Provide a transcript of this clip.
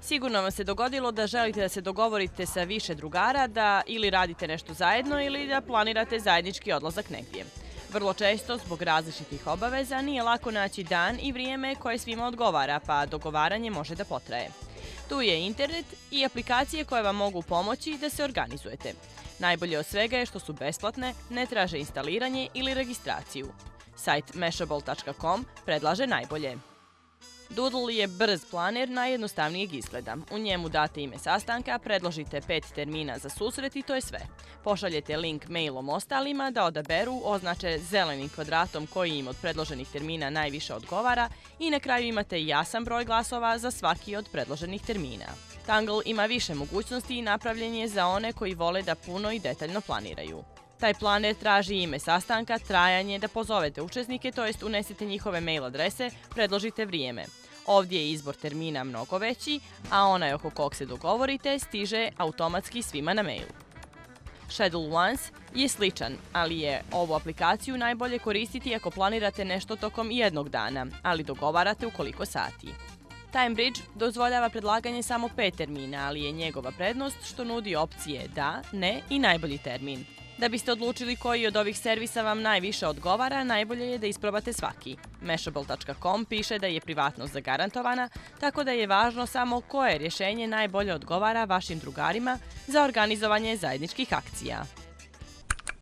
Sigurno vam se dogodilo da želite da se dogovorite sa više drugara da ili radite nešto zajedno ili da planirate zajednički odlazak negdje. Vrlo često, zbog različitih obaveza, nije lako naći dan i vrijeme koje svima odgovara, pa dogovaranje može da potraje. Tu je internet i aplikacije koje vam mogu pomoći da se organizujete. Najbolje od svega je što su besplatne, ne traže instaliranje ili registraciju. Sajt Mashable.com predlaže najbolje. Doodle je brz planer najjednostavnijeg izgleda. U njemu date ime sastanka, predložite 5 termina za susret i to je sve. Pošaljete link mailom ostalima da odaberu, označe zelenim kvadratom koji im od predloženih termina najviše odgovara i na kraju imate jasan broj glasova za svaki od predloženih termina. Tangle ima više mogućnosti i napravljen je za one koji vole da puno i detaljno planiraju. Taj planer traži ime sastanka, trajanje, da pozovete učesnike, to jest unesete njihove mail adrese, predložite vrijeme. Ovdje je izbor termina mnogo veći, a onaj oko kog se dogovorite stiže automatski svima na mail. Schedule Once je sličan, ali je ovu aplikaciju najbolje koristiti ako planirate nešto tokom jednog dana, ali dogovarate u koliko sati. TimeBridge dozvoljava predlaganje samo 5 termina, ali je njegova prednost što nudi opcije da, ne i najbolji termin. Da biste odlučili koji od ovih servisa vam najviše odgovara, najbolje je da isprobate svaki. Mashable.com piše da je privatnost zagarantovana, tako da je važno samo koje rješenje najbolje odgovara vašim drugarima za organizovanje zajedničkih akcija.